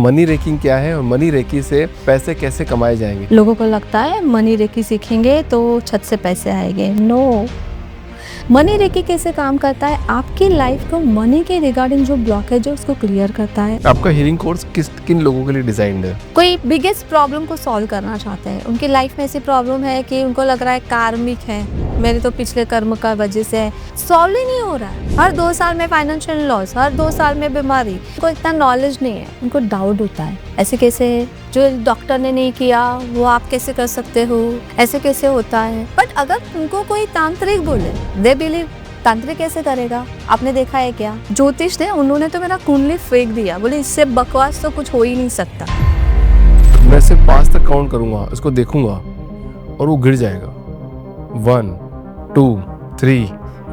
Money racking क्या है और मनी रेकी से पैसे कैसे कमाए जाएंगे? लोगों को लगता है मनी रेकी सीखेंगे तो छत से पैसे आएंगे। नो, मनी रेकी कैसे काम करता है? आपकी लाइफ को मनी के रिगार्डिंग जो ब्लॉकेज है उसको क्लियर करता है। आपका हीलिंग कोर्स किन लोगों के लिए डिजाइन्ड है? कोई बिगेस्ट प्रॉब्लम को सॉल्व करना चाहते हैं, उनकी लाइफ में ऐसी प्रॉब्लम है कि उनको लग रहा है कार्मिक है, मेरे तो पिछले कर्म का वजह से सॉल्व ही नहीं हो रहा है। हर 2 साल में फाइनेंशियल लॉस, हर 2 साल में बीमारी। उनको इतना नॉलेज नहीं है, उनको डाउट होता है ऐसे कैसे, जो डॉक्टर ने नहीं किया वो आप कैसे कर सकते हो, ऐसे कैसे होता है। बट अगर उनको कोई तांत्रिक बोले, दे बिलीव तांत्रिक कैसे करेगा? आपने देखा है क्या? ज्योतिष थे, उन्होंने तो मेरा कुंडली फेंक दिया, बोले इससे बकवास तो कुछ हो ही नहीं सकता। मैं सिर्फ 5 तक काउंट करूंगा, इसको देखूंगा और वो गिर जाएगा। 1 2 3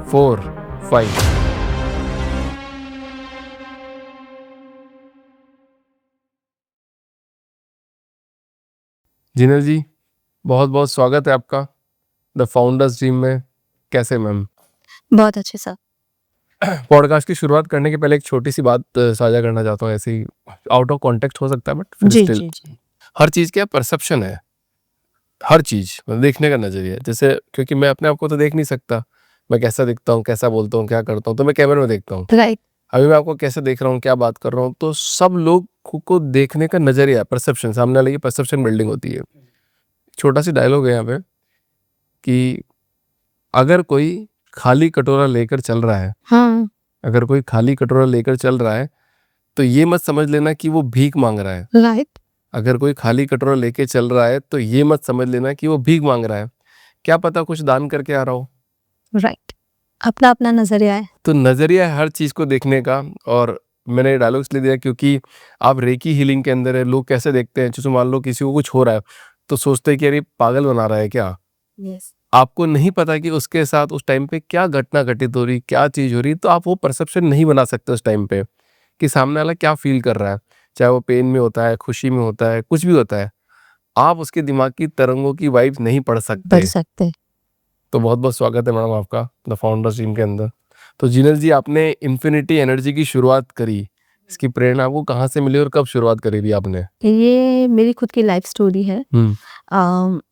4 5। जिनल जी, बहुत बहुत स्वागत है आपका द फाउंडर्स ड्रीम में। कैसे मैम? बहुत अच्छे सर। पॉडकास्ट की शुरुआत करने के पहले एक छोटी सी बात साझा करना चाहता हूँ, ऐसे ही आउट ऑफ कॉन्टेक्स्ट हो सकता है बट फिर जी स्टिल जी जी। हर चीज़ क्या परसेप्शन है, हर चीज़ मतलब देखने का नजरिया है। जैसे क्योंकि मैं अपने आप को तो देख नहीं सकता, मैं कैसा दिखता हूँ, कैसा बोलता हूँ, क्या करता हूँ, तो मैं कैमरे में देखता हूँ। राइट। अभी मैं आपको कैसे देख रहा हूँ, क्या बात कर रहा हूँ, तो सब लोग को देखने का नजरिया, परसेप्शन, सामने वाले की परसेप्शन बिल्डिंग होती है। छोटा सी डायलॉग है यहाँ पे कि अगर कोई खाली कटोरा लेकर चल रहा है, हाँ। अगर कोई खाली कटोरा लेकर चल रहा है तो ये मत समझ लेना कि वो भीख मांग रहा है। राइट। अगर कोई खाली कटोरा लेके चल रहा है तो ये मत समझ लेना कि वो भीख मांग रहा है, क्या पता कुछ दान करके आ रहा हो। राइट। अपना अपना नजरिया है। तो नजरिया है हर चीज को देखने का। और मैंने डायलॉग इसलिए दिया क्योंकि आप रेकी हीलिंग के अंदर है, लोग कैसे देखते हैं, जैसे मान लो किसी को कुछ हो रहा है तो सोचते हैं कि अरे पागल बना रहा है क्या। यस। आपको नहीं पता कि उसके साथ उस टाइम पे क्या घटना घटित हो रही, क्या चीज हो रही, तो आप वो परसेप्शन नहीं बना सकते उस टाइम पे कि सामने वाला क्या फील कर रहा है, चाहे वो पेन में होता है, खुशी में होता है, कुछ भी होता है। आप उसके दिमाग की तरंगों की वाइब्स नहीं पढ़ बढ़ सकते। सकते। तो बहुत बहुत स्वागत है मैडम आपका द फाउंडर्स टीम के अंदर। तो जिनल जी, आपने इन्फिनिटी एनर्जी की शुरुआत करी, इसकी प्रेरणा आपको कहाँ से मिली और कब शुरुआत करी थी आपने? ये मेरी खुद की लाइफ स्टोरी है।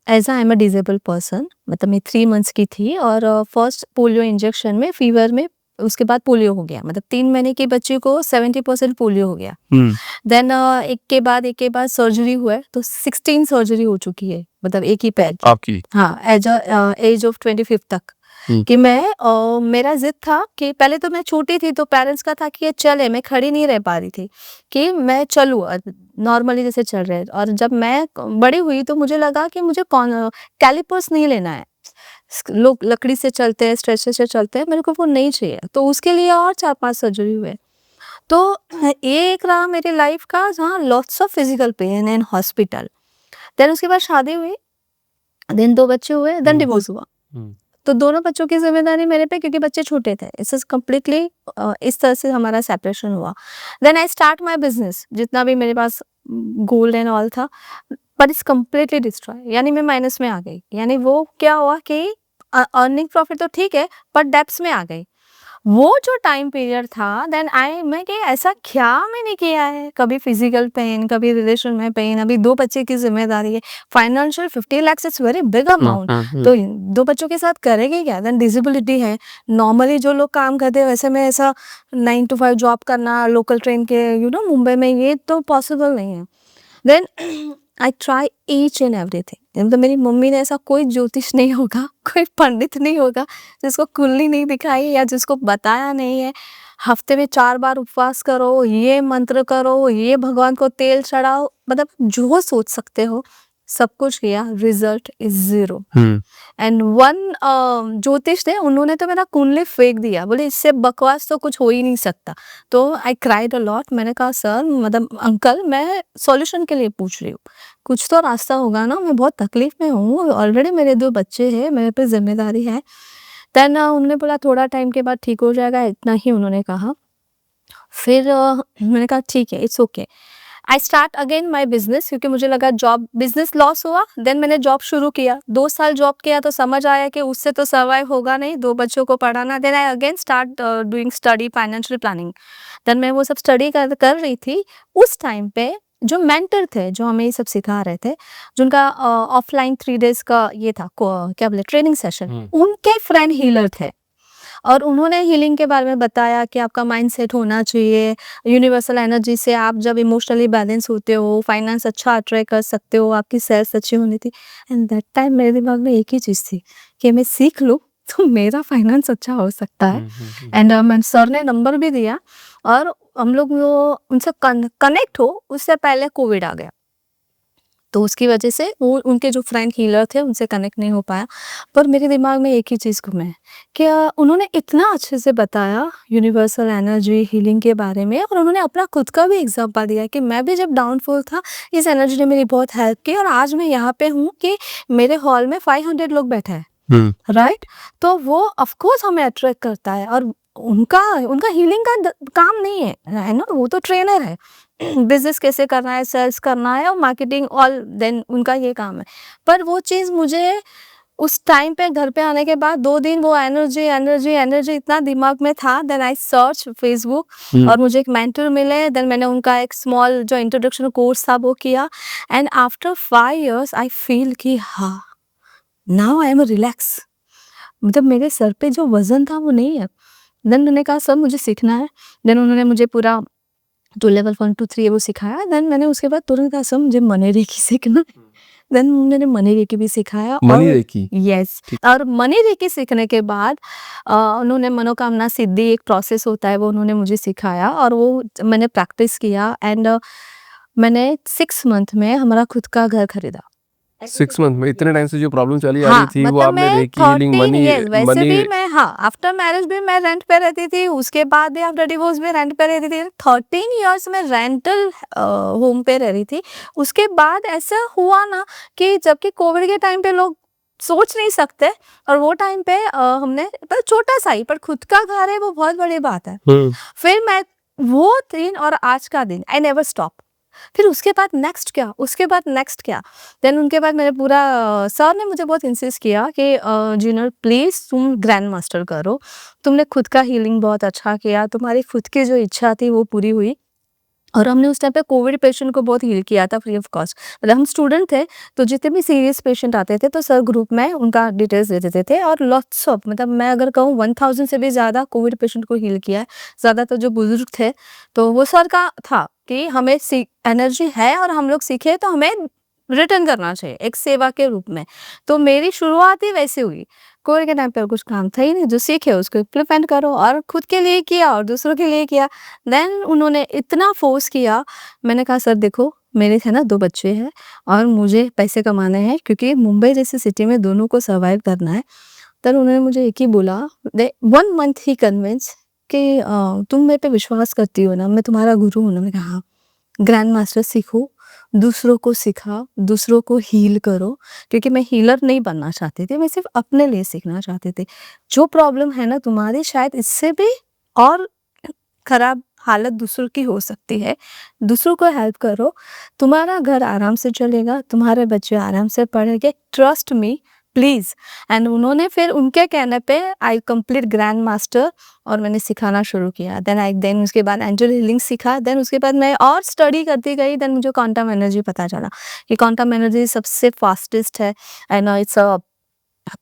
As I am a disabled person, मतलब मैं 3 मंथ्स की थी और फर्स्ट पोलियो इंजेक्शन में, फीवर में, उसके बाद पोलियो हो गया। मतलब 3 महीने की बच्ची को 70% पोलियो हो गया। देन एक के बाद सर्जरी हुआ है, तो 16 सर्जरी हो चुकी है, मतलब एक ही पैर की। आपकी? हाँ, एज ऑफ 25 तक। कि मैं मेरा जिद था कि पहले तो मैं छोटी थी तो पेरेंट्स का था कि ये चले, मैं खड़ी नहीं रह पा रही थी कि मैं चलूँ नॉर्मली जैसे चल रहे। और जब मैं बड़ी हुई तो मुझे लगा कि मुझे कैलिपर्स नहीं लेना है। लोग लकड़ी से चलते हैं, स्ट्रेचर से चलते हैं, मेरे को वो नहीं चाहिए। तो उसके लिए और 4-5 सर्जरी हुए। तो ये एक रहा मेरी लाइफ का जहाँ lots of physical pain in hospital. Then उसके बाद शादी हुई, देन 2 बच्चे हुए, देन डिवोर्स हुआ। तो दोनों बच्चों की जिम्मेदारी मेरे पे, क्योंकि बच्चे छोटे थे। इट्स कम्प्लीटली इस तरह से हमारा सेपरेशन हुआ। Then I start my business, जितना भी मेरे पास गोल्ड एंड ऑल था, बट इट्स कम्प्लीटली डिस्ट्रॉय। यानी मैं माइनस में आ गई। यानी वो क्या हुआ कि अर्निंग प्रॉफिट तो ठीक है, बट डेब्ट्स में आ गई। वो जो टाइम पीरियड था, देन मैं कि ऐसा क्या मैंने किया है, कभी फिजिकल पेन, कभी रिलेशन में पेन, अभी 2 बच्चे की जिम्मेदारी है, financial 50 lakh it's very big amount. तो 2 बच्चों के साथ करेंगे क्या? देन डिसेबिलिटी है। नॉर्मली जो लोग काम करते हैं वैसे में ऐसा 9 to 5 जॉब करना लोकल ट्रेन के मुंबई में, ये तो पॉसिबल नहीं है। Then I try each and everything. तो मेरी मम्मी ने ऐसा कोई ज्योतिष नहीं होगा, कोई पंडित नहीं होगा जिसको कुंडली नहीं दिखाई या जिसको बताया नहीं है हफ्ते में 4 बार उपवास करो, ये मंत्र करो, ये भगवान को तेल चढ़ाओ, मतलब जो सोच सकते हो सब कुछ किया, रिजल्ट इज 0। एंड वन ज्योतिष थे, उन्होंने तो मेरा कुंडली फेंक दिया, बोले इससे बकवास तो कुछ हो ही नहीं सकता। तो आई क्राइड अ लॉट। मैंने कहा सर, मतलब अंकल, मैं सॉल्यूशन के लिए पूछ रही हूँ, कुछ तो रास्ता होगा ना, मैं बहुत तकलीफ में हूँ, ऑलरेडी मेरे 2 बच्चे हैं, मेरे पे जिम्मेदारी है। देन उन्होंने बोला थोड़ा टाइम के बाद ठीक हो जाएगा, इतना ही उन्होंने कहा। फिर मैंने कहा ठीक है, it's okay. I start again my business, क्योंकि मुझे लगा जॉब बिजनेस लॉस हुआ। देन मैंने जॉब शुरू किया, 2 साल जॉब किया तो समझ आया कि उससे तो सर्वाइव होगा नहीं, 2 बच्चों को पढ़ाना। Then I again start doing study financial planning. Then मैं वो सब स्टडी कर रही थी। उस टाइम पे जो मेंटर थे, जो हमें ये सब सिखा रहे थे, जिनका ऑफलाइन 3 डेज़ का ये था क्या बोले ट्रेनिंग सेशन, उनके फ्रेंड हीलर थे और उन्होंने हीलिंग के बारे में बताया कि आपका माइंडसेट होना चाहिए, यूनिवर्सल एनर्जी से आप जब इमोशनली बैलेंस होते हो, फाइनेंस अच्छा अट्रैक्ट कर सकते हो, आपकी सेल्स अच्छी होनी थी। एंड दैट टाइम मेरे दिमाग में एक ही चीज़ थी कि मैं सीख लूँ तो मेरा फाइनेंस अच्छा हो सकता है। एंड मैंने सर ने नंबर भी दिया और हम लोग वो उनसे कनेक्ट हो उससे पहले कोविड आ गया, तो उसकी वजह से वो उनके जो फ्रेंड हीलर थे उनसे कनेक्ट नहीं हो पाया। पर मेरे दिमाग में एक ही चीज़ घूमे कि उन्होंने इतना अच्छे से बताया यूनिवर्सल एनर्जी हीलिंग के बारे में और उन्होंने अपना खुद का भी एग्जांपल दिया कि मैं भी जब डाउनफॉल था इस एनर्जी ने मेरी बहुत हेल्प की और आज मैं यहाँ पे हूँ कि मेरे हॉल में 500 लोग बैठे हैं, राइट। तो वो ऑफ कोर्स हमें अट्रैक्ट करता है और उनका उनका हीलिंग का काम नहीं है ना, वो तो ट्रेनर है। बिजनेस कैसे करना है, सेल्स करना है और मार्केटिंग ऑल, देन उनका ये काम है। पर वो चीज़ मुझे उस टाइम पे घर पे आने के बाद 2 दिन वो एनर्जी एनर्जी एनर्जी इतना दिमाग में था। देन आई सर्च फेसबुक और मुझे एक मेंटर मिले। देन मैंने उनका एक स्मॉल जो इंट्रोडक्शन कोर्स था वो किया and after 5 years I feel कि हाँ, नाउ आई एम रिलैक्स। मतलब मेरे सर पे जो वज़न था वो नहीं है। देन मैंने कहा सर मुझे सीखना है। देन उन्होंने मुझे पूरा जो लेवल 1 2 3 है वो सिखाया। देन मैंने उसके बाद तुरंत कहा सर मुझे मनी रेकी सीखना है। देन उन्होंने मनी रेकी भी सिखाया मनी और रेकी? यस, और मनी रेकी सीखने के बाद उन्होंने मनोकामना सिद्धि एक प्रोसेस होता है वो उन्होंने मुझे सिखाया और वो मैंने प्रैक्टिस किया एंड मैंने 6 मंथ में हमारा खुद का घर खरीदा। 6 मंथ में? इतने टाइम से जो प्रॉब्लम चली आ रही हाँ, थी वो मतलब आपने मैं रेकी हीलिंग 13 मनी इयर्स वैसे मनी भी मैं, हाँ, आफ्टर मैरिज भी मैं रेंट पे रहती थी, उसके बाद भी आफ्टर डिवोर्स भी रेंट पे रहती थी। 13 इयर्स में रेंटल होम पे रह रही थी। उसके बाद ऐसा हुआ ना कि जबकि कोविड के टाइम पे लोग सोच नहीं सकते और वो टाइम पे हमने पर छोटा सा ही पर खुद का घर है वो बहुत बड़ी बात है। फिर मैं वो दिन और आज का दिन आई नेवर स्टॉप। फिर उसके बाद नेक्स्ट क्या, उसके बाद नेक्स्ट क्या। देन उनके बाद मैंने पूरा सर ने मुझे बहुत इंसिस्ट किया कि जूनियर प्लीज़ तुम ग्रैंड मास्टर करो, तुमने खुद का हीलिंग बहुत अच्छा किया, तुम्हारी खुद की जो इच्छा थी वो पूरी हुई। और हमने उस टाइम पे कोविड पेशेंट को बहुत हील किया था फ्री ऑफ कॉस्ट। मतलब हम स्टूडेंट थे तो जितने भी सीरियस पेशेंट आते थे तो सर ग्रुप में उनका डिटेल्स दे देते थे और लॉट्स ऑफ, मतलब मैं अगर कहूँ 1000 से भी ज़्यादा कोविड पेशेंट को हील किया है। ज़्यादातर जो बुजुर्ग थे तो वो सर का था कि हमें एनर्जी है और हम लोग सीखे तो हमें रिटर्न करना चाहिए एक सेवा के रूप में। तो मेरी शुरुआत ही वैसे हुई। कोविड के टाइम पे और कुछ काम था ही नहीं, जो सीखे उसको इम्प्लीमेंट करो और खुद के लिए किया और दूसरों के लिए किया। देन उन्होंने इतना फोर्स किया, मैंने कहा सर देखो मेरे है ना 2 बच्चे हैं और मुझे पैसे कमाने हैं क्योंकि मुंबई जैसी सिटी में दोनों को सर्वाइव करना है। तब उन्होंने मुझे एक ही बोला, 1 मंथ ही कन्विंस कि तुम मेरे पे विश्वास करती हो ना, मैं तुम्हारा गुरु हूँ ना। मैंने कहा हाँ। ग्रैंड मास्टर सीखो, दूसरों को सिखाओ, दूसरों को हील करो, क्योंकि मैं हीलर नहीं बनना चाहती थी, मैं सिर्फ अपने लिए सीखना चाहती थी। जो प्रॉब्लम है ना तुम्हारी शायद इससे भी और खराब हालत दूसरों की हो सकती है। दूसरों को हेल्प करो, तुम्हारा घर आराम से चलेगा, तुम्हारे बच्चे आराम से पढ़ेंगे, ट्रस्ट मी प्लीज़। एंड उन्होंने फिर उनके कहने पे आई कंप्लीट ग्रैंड मास्टर और मैंने सिखाना शुरू किया। देन उसके बाद एंजल हीलिंग सीखा। देन उसके बाद मैं और स्टडी करती गई। देन मुझे क्वांटम एनर्जी पता चला कि क्वांटम एनर्जी सबसे फास्टेस्ट है and it's a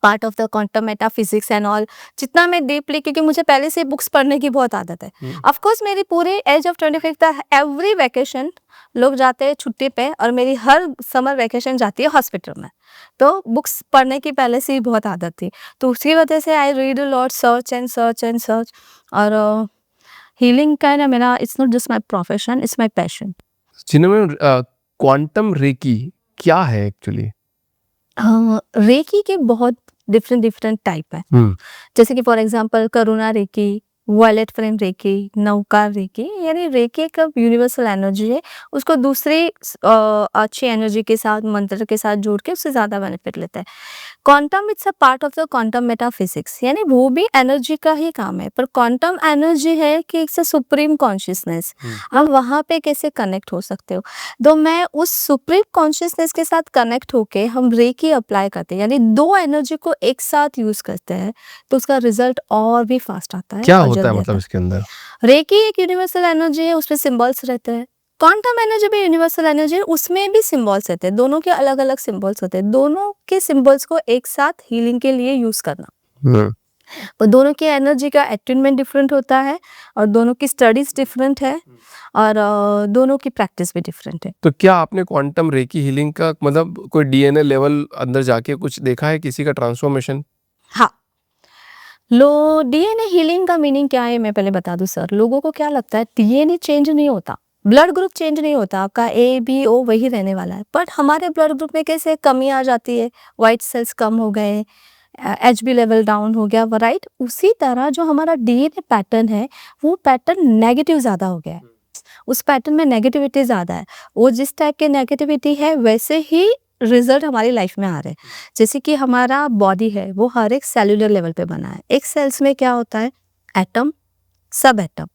part of the quantum metaphysics and all. जितना मैं डीपली, क्योंकि मुझे पहले से बुक्स पढ़ने की बहुत आदत है। ऑफ कोर्स मेरी पूरे एज ऑफ 25 तक एवरी वैकेशन लोग जाते हैं छुट्टी पे और मेरी हर समर वैकेशन जाती है हॉस्पिटल में। तो बुक्स पढ़ने की पहले से ही बहुत आदत थी, तो उसकी वजह से I read a lot, search and search and search. और हीलिंग का है ना मेरा, it's not just my profession, it's my passion. जिनमें क्वांटम रेकी क्या है एक्चुअली? रेकी के बहुत डिफरेंट टाइप है। जैसे कि for example Karuna reiki, violet flame reiki, Navkar reiki. यानी रेकी एक यूनिवर्सल एनर्जी है, उसको दूसरी अच्छी एनर्जी के साथ, मंत्र के साथ जोड़ के उससे ज्यादा बेनिफिट लेता है। Quantum it's a part of the quantum metaphysics, यानी वो भी एनर्जी का ही काम है, पर क्वांटम एनर्जी है कि इट्स अ सुप्रीम कॉन्शियसनेस। हम वहां पे कैसे कनेक्ट हो सकते हो, तो मैं उस सुप्रीम कॉन्शियसनेस के साथ कनेक्ट होके हम रेकी अप्लाई करते हैं, यानी 2 एनर्जी को एक साथ यूज करते हैं, तो उसका रिजल्ट और भी फास्ट आता है क्या और होता है जल्दी आता मतलब है। इसके अंदर? रेकी एक यूनिवर्सल एनर्जी है, उसमें सिंबल्स रहते हैं, क्वांटम एनर्जी भी यूनिवर्सल एनर्जी, उसमें भी सिंबल्स रहते हैं, दोनों के अलग अलग सिंबल्स होते हैं, दोनों के सिंबल्स को एक साथ हीलिंग के लिए यूज करना। हम्म, और दोनों की एनर्जी का अटेनमेंट डिफरेंट होता है, और दोनों की स्टडीज डिफरेंट है, और दोनों की प्रैक्टिस भी डिफरेंट है। तो क्या आपने क्वांटम रेकी हीलिंग का मतलब कोई डीएनए लेवल अंदर जाके कुछ देखा है किसी का ट्रांसफॉर्मेशन? हाँ, लो डीएनए हीलिंग का मीनिंग क्या है मैं पहले बता दूं सर। लोगों को क्या लगता है डीएनए चेंज नहीं होता, ब्लड ग्रुप चेंज नहीं होता, आपका ए बी ओ वही रहने वाला है। बट हमारे ब्लड ग्रुप में कैसे कमी आ जाती है, वाइट सेल्स कम हो गए, एचबी लेवल डाउन हो गया, राइट। उसी तरह जो हमारा डीएनए पैटर्न है वो पैटर्न नेगेटिव ज्यादा हो गया है, उस पैटर्न में नेगेटिविटी ज्यादा है। वो जिस टाइप के नेगेटिविटी है वैसे ही रिजल्ट हमारी लाइफ में आ रहे हैं। जैसे कि हमारा बॉडी है वो हर एक सेलुलर लेवल पे बना है। एक सेल्स में क्या होता है, एटम, सब एटम,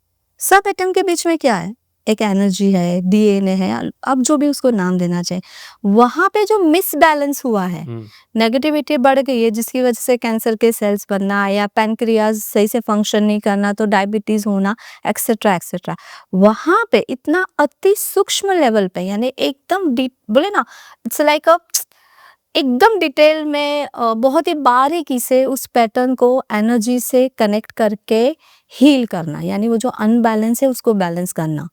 सब एटम के बीच में क्या है, एक एनर्जी है, डीएनए है, अब जो भी उसको नाम देना चाहिए। वहां पे जो मिसबैलेंस हुआ है, नेगेटिविटी बढ़ गई है, जिसकी वजह से कैंसर के सेल्स बनना या पैनक्रियाज सही से फंक्शन नहीं करना, तो डायबिटीज होना, एक्सेट्रा एक्सेट्रा। वहां पे इतना अति सूक्ष्म लेवल पे, यानी एकदम डीप, बोले ना इट्स लाइक अ एकदम डिटेल में बहुत ही बारीकी से उस पैटर्न को एनर्जी से कनेक्ट करके हील करना, यानी वो जो अनबैलेंस है उसको बैलेंस करना।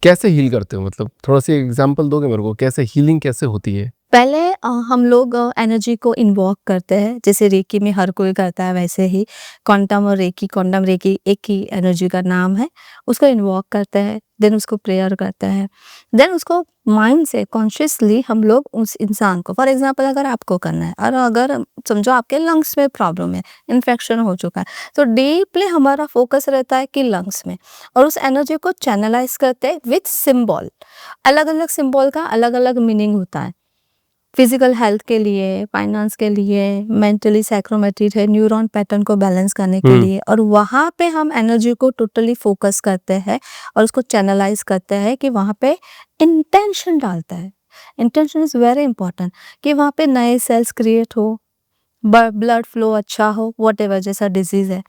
कैसे हील करते हो, मतलब थोड़ा सी एग्जांपल दोगे मेरे को, कैसे हीलिंग कैसे होती है? पहले हम लोग एनर्जी को इन्वॉक करते हैं, जैसे रेकी में हर कोई करता है वैसे ही क्वांटम और रेकी, क्वांटम रेकी एक ही एनर्जी का नाम है, उसको इन्वॉक करते हैं, देन उसको प्रेयर करते हैं, देन उसको माइंड से कॉन्शियसली हम लोग उस इंसान को, फॉर एग्जांपल अगर आपको करना है और अगर समझो आपके लंग्स में प्रॉब्लम है, इन्फेक्शन हो चुका है, तो डीपली हमारा फोकस रहता है कि लंग्स में, और उस एनर्जी को चैनलाइज करते हैं विथ सिंबल। अलग अलग सिंबल का अलग अलग मीनिंग होता है। फिजिकल हेल्थ के लिए, फाइनेंस के लिए, मेंटली साइकोमेट्रिक है, न्यूरॉन पैटर्न को बैलेंस करने के लिए, और वहाँ पे हम एनर्जी को टोटली फोकस करते हैं और उसको चैनलाइज करते हैं कि वहाँ पे इंटेंशन डालता है। इंटेंशन इज वेरी इंपॉर्टेंट, कि वहाँ पे नए सेल्स क्रिएट हो, ब्लड फ्लो अच्छा हो, वट एवर जैसा डिजीज है।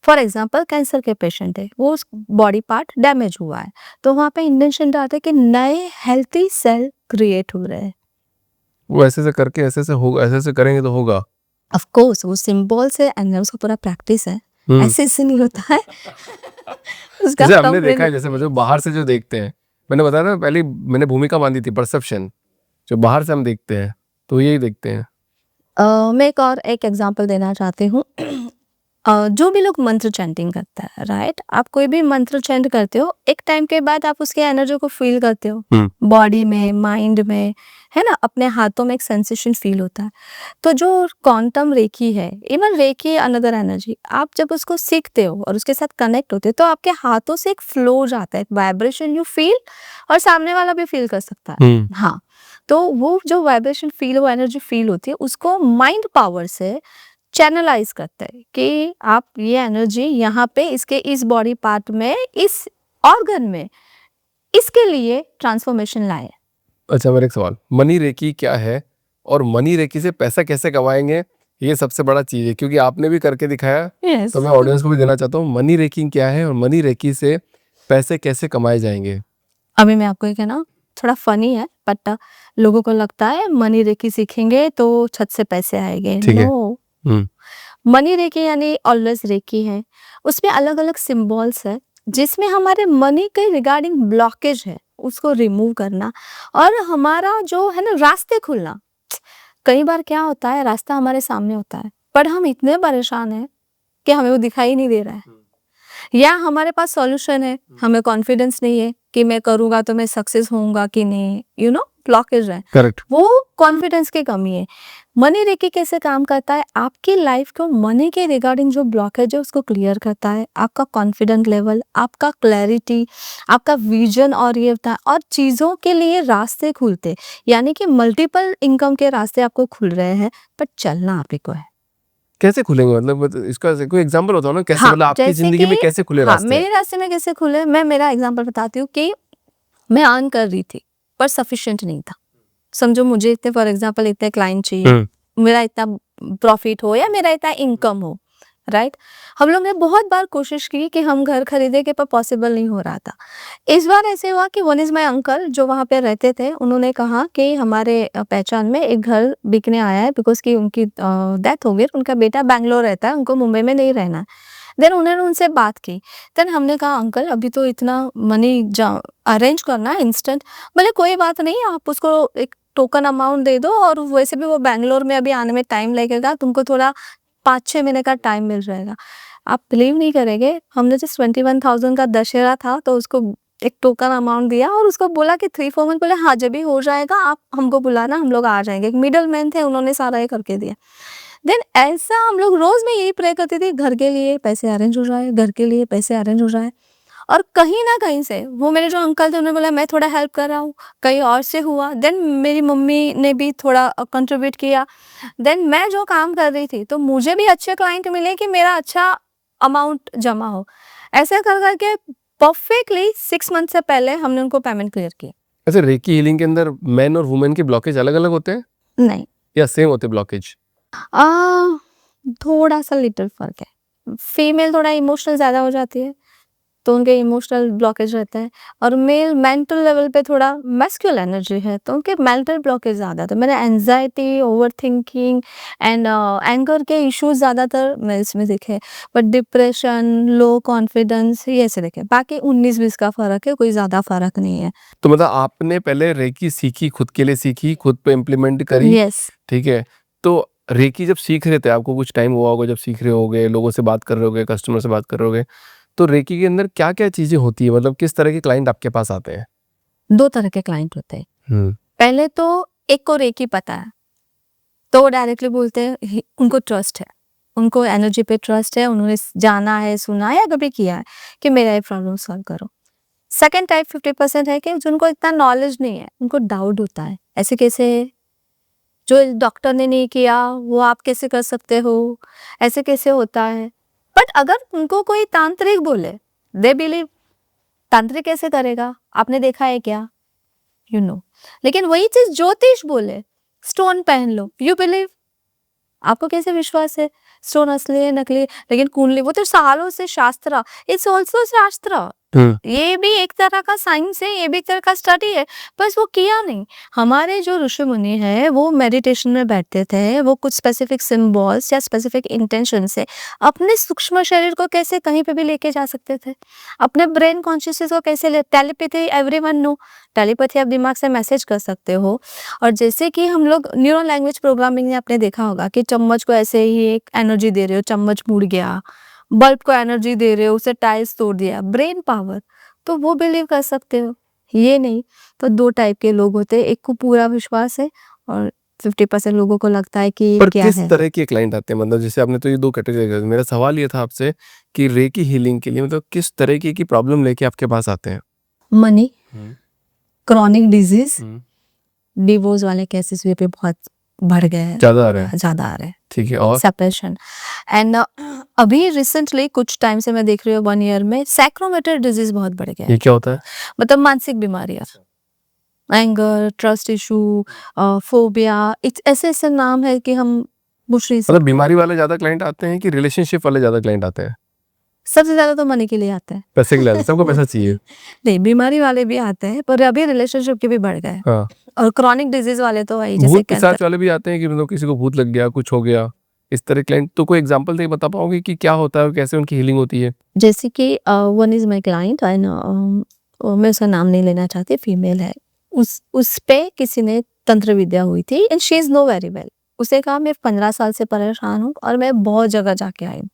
फॉर एग्जाम्पल कैंसर के पेशेंट है, वो बॉडी पार्ट डैमेज हुआ है, तो वहाँ पे इंटेंशन डालते हैं कि नए हेल्थी सेल क्रिएट हो रहे हैं। वो ऐसे से करके ऐसे से होगा, ऐसे से करेंगे तो होगा। ऑफ कोर्स वो सिंबल से एंड उसका पूरा प्रैक्टिस है, ऐसे नहीं होता है। उसका जैसे हमने देखा है, जैसे मतलब बाहर से जो देखते हैं, मैंने बताया ना पहले, मैंने भूमिका बांधी थी परसेप्शन, जो बाहर से हम देखते हैं तो यही देखते हैं। मैं एक एग्जांपल देना चाहती हूँ। जो भी लोग मंत्र चैंटिंग करता है, राइट, आप कोई भी मंत्र चैंट करते हो, एक टाइम के बाद आप उसके एनर्जी को फील करते हो, बॉडी में, माइंड में, है ना, अपने हाथों में एक सेंसेशन फील होता है। तो जो क्वांटम रेकी है, इवन रेकी अनदर एनर्जी, आप जब उसको सीखते हो और उसके साथ कनेक्ट होते हो तो आपके हाथों से एक फ्लो जाता है, वाइब्रेशन यू फील, और सामने वाला भी फील कर सकता है। हाँ, तो वो जो वाइब्रेशन फील, वो एनर्जी फील होती है, उसको माइंड पावर से चैनलाइज करता है कि आप ये एनर्जी यहाँ पे इसके इस बॉडी पार्ट में, इस ऑर्गन में, इसके लिए ट्रांसफॉर्मेशन लाए। अच्छा, मेरा एक सवाल, मनी रेकी क्या है और मनी रेकी से पैसा कैसे कमाएंगे? ये सबसे बड़ा चीज है, क्योंकि आपने भी करके दिखाया। Yes. तो मैं ऑडियंस को भी देना चाहता हूँ, मनी रेकिंग क्या है और मनी रेकी से पैसे कैसे कमाए जाएंगे? अभी मैं आपको ये कहना थोड़ा फनी है, बट लोगों को लगता है मनी रेकी सीखेंगे तो छत से पैसे आएंगे। ठीक है। नो, मनी रेकी यानी ऑलवेज रेकी है, उसमें अलग अलग सिंबल्स है, जिसमें हमारे मनी के रिगार्डिंग ब्लॉकेज है उसको रिमूव करना, और हमारा जो है ना रास्ते खुलना। कई बार क्या होता है, रास्ता हमारे सामने होता है पर हम इतने परेशान हैं कि हमें वो दिखाई नहीं दे रहा है, या हमारे पास सॉल्यूशन है, हमें कॉन्फिडेंस नहीं है कि मैं करूंगा तो मैं सक्सेस होऊंगा कि नहीं, यू नो, ब्लॉकेज है। करेक्ट। वो कॉन्फिडेंस की कमी है। मनी रेकी कैसे काम करता है, आपकी लाइफ को मनी के रिगार्डिंग जो ब्लॉकेज है उसको क्लियर करता है, आपका कॉन्फिडेंट लेवल, आपका क्लैरिटी, आपका विजन, और ये होता है, और चीजों के लिए रास्ते खुलते, यानी कि मल्टीपल इनकम के रास्ते आपको खुल रहे हैं, पर चलना आप ही को है। कैसे खुलेंगे, मतलब इसका कोई एग्जांपल बताओ ना, कैसे, हाँ, मतलब आपकी जैसे जिंदगी में कि कैसे खुले हाँ, रास्ते? मेरे रास्ते में कैसे खुले, मैं मेरा एग्जांपल बताती हूँ कि मैं अर्न कर रही थी पर सफिशिएंट नहीं था। समझो मुझे इतने, फॉर एग्जांपल इतने क्लाइंट चाहिए, मेरा इतना प्रॉफिट हो या मेरा इतना इनकम हो, राइट। हम लोग ने बहुत बार कोशिश की कि हम घर खरीदे के, पर पॉसिबल नहीं हो रहा था। इस बार ऐसे हुआ कि वन इज माई अंकल जो वहाँ पे रहते थे, उन्होंने कहा कि हमारे पहचान में एक घर बिकने आया है, बिकॉज कि उनकी डेथ हो गई, उनका बेटा बैंगलोर रहता है, उनको मुंबई में नहीं रहना है। देन उन्होंने उनसे बात की। देन हमने कहा अंकल अभी तो इतना मनी अरेंज करना है इंस्टेंट। बोले कोई बात नहीं, आप उसको एक टोकन अमाउंट दे दो, और वैसे भी वो बैंगलोर में अभी आने में टाइम लगेगा, तुमको थोड़ा 5-6 महीने का टाइम मिल जाएगा। आप बिलीव नहीं करेंगे, हमने जस्ट 21,000 का दशहरा था तो उसको एक टोकन अमाउंट दिया, और उसको बोला कि 3-4 मंथ, बोले हाँ जब भी हो जाएगा आप हमको बुलाना, हम लोग आ जाएंगे। एक मिडल मैन थे, उन्होंने सारा ये करके दिया। देन ऐसा हम लोग रोज में यही प्रे करते थे, घर के लिए पैसे अरेंज हो जाए, घर के लिए पैसे अरेंज हो जाए। और कहीं ना कहीं से वो मेरे जो अंकल थे, उन्होंने बोला मैं थोड़ा हेल्प कर रहा हूँ, कहीं और से हुआ। देन मेरी मम्मी ने भी थोड़ा कंट्रीब्यूट किया। देन मैं जो काम कर रही थी, तो मुझे भी अच्छे क्लाइंट मिले कि मेरा अच्छा अमाउंट जमा हो। ऐसे कर करके परफेक्टली 6 मंथ से पहले हमने उनको पेमेंट क्लियर किया। अच्छा, रेकी हीलिंग के अंदर मेन और वुमेन के ब्लॉकेज अलग अलग होते हैं नहीं, या सेम होते ब्लॉकेज? थोड़ा सा लिटिल फर्क है। फीमेल थोड़ा इमोशनल ज्यादा हो जाती है, तो उनके इमोशनल ब्लॉकेज रहता है। और मेल मेंटल लेवल पे थोड़ा मैस्कुलिन एनर्जी है, तो उनके मेंटल ब्लॉकेज ज़्यादा। तो मैंने anxiety, over thinking and anger के इश्यूज ज़्यादातर मेल्स में दिखे, बट डिप्रेशन, लो कॉन्फिडेंस ये ऐसे दिखे। बाकी 19-20 का फ़र्क है, कोई ज़्यादा फ़र्क नहीं है। तो मतलब आपने पहले रेकी सीखी, खुद के लिए सीखी, खुद पे इम्प्लीमेंट करी, यस। ठीक है? तो रेकी जब सीख रहे थे, आपको कुछ टाइम हुआ होगा जब सीख रहे होगे, लोगों से बात कर रहे होगे, कस्टमर से बात कर रहे होगे, तो रेकी के अंदर क्या-क्या चीज़ें होती है? मतलब किस तरह के क्लाइंट आपके पास आते हैं? 2 तरह के क्लाइंट होते हैं। हुँ। पहले तो एक को रेकी पता है, तो वो डायरेक्टली बोलते हैं, उनको ट्रस्ट है, उनको एनर्जी पे ट्रस्ट है, उन्होंने जाना है, सुना है या कभी किया है कि मेरा ये प्रॉब्लम सॉल्व करो। सेकंड टाइप 50% है कि जिनको इतना नॉलेज नहीं है, उनको डाउट होता है, ऐसे कैसे, जो डॉक्टर ने नहीं किया वो आप कैसे कर सकते हो, ऐसे कैसे होता है। बट अगर उनको कोई तांत्रिक बोले, दे बिलीव तांत्रिक कैसे करेगा, आपने देखा है क्या, यू नो। लेकिन वही चीज ज्योतिष बोले, स्टोन पहन लो, यू बिलीव, आपको कैसे विश्वास है स्टोन असली है नकली है। लेकिन कुंडली वो तो सालों से शास्त्र, इट्स ऑल्सो शास्त्र, ये भी एक तरह का साइंस है, ये भी एक तरह का स्टडी है, बस वो किया नहीं। हमारे जो ऋषि मुनि है वो मेडिटेशन में बैठते थे, वो कुछ स्पेसिफिक सिंबल्स या स्पेसिफिक इंटेंशन से अपने सूक्ष्म शरीर को कैसे कहीं पे भी लेके जा सकते थे, अपने ब्रेन कॉन्शियसनेस को कैसे ले। टेलीपैथी एवरीवन नो, टेलीपैथी आप दिमाग से मैसेज कर सकते हो। और जैसे कि हम लोग न्यूरो लैंग्वेज प्रोग्रामिंग में आपने देखा होगा कि चम्मच को ऐसे ही एक एनर्जी दे रहे हो, चम्मच मुड़ गया, बल्ब को एनर्जी दे रहे हो, उसे टाइल्स तोड़ दिया, ब्रेन पावर, तो वो बिलीव कर सकते हो, ये नहीं। तो 2 टाइप के लोग होते हैं, एक को पूरा विश्वास है और 50% लोगों को लगता है कि ये पर क्या किस है। तरह के क्लाइंट आते हैं? मतलब जैसे आपने तो ये 2 कैटेगरी कर दी। मेरा सवाल ये था आपसे कि रेकी हीलिंग के लिए मतलब किस तरीके की प्रॉब्लम लेके आपके पास आते हैं? मनी, हुँ, क्रॉनिक डिजीज, हुँ। डिवोर्स वाले केसेस भी पे बहुत बढ़ गए हैं, ज़्यादा आ रहा है, ज्यादा आ रहे हैं, ठीक है और? सेपरेशन। एंड अभी रिसेंटली कुछ टाइम से मैं देख रही हूँ, 1 ईयर में सैक्रोमेटर डिजीज बहुत बढ़ गया है। ये क्या होता है? मतलब मानसिक बीमारियां, एंगर, ट्रस्ट इशू, फोबिया, ऐसे ऐसे नाम है कि हम पूछ नहीं मतलब सकते। बीमारी वाले ज़्यादा क्लाइंट आते हैं कि रिलेशनशिप वाले ज़्यादा क्लाइंट आते हैं? सबसे ज्यादा तो मनी के लिए आते हैं। पैसे के लिए आते हैं, सबको पैसा चाहिए। नहीं, बीमारी वाले भी आते हैं, पर अभी रिलेशनशिप के भी बढ़ गए हैं। हाँ, और क्रॉनिक डिजीज वाले तो वही जैसे भूत कैंसर। पिशाच वाले भी आते हैं कि मतलब किसी को भूत लग गया, कुछ हो गया, इस तरह क्लाइंट तो कोई एग्ज़ाम्पल देके बता पाओगे कि क्या होता है और कैसे उनकी हीलिंग होती है? जैसे कि one is my client and मैं उसका नाम नहीं लेना चाहती, फीमेल है। उस पे किसी ने तंत्र विद्या हुई थी and she is know very well. उसे कहा मैं 15 साल से परेशान हूँ और मैं बहुत जगह जाके आई हूँ,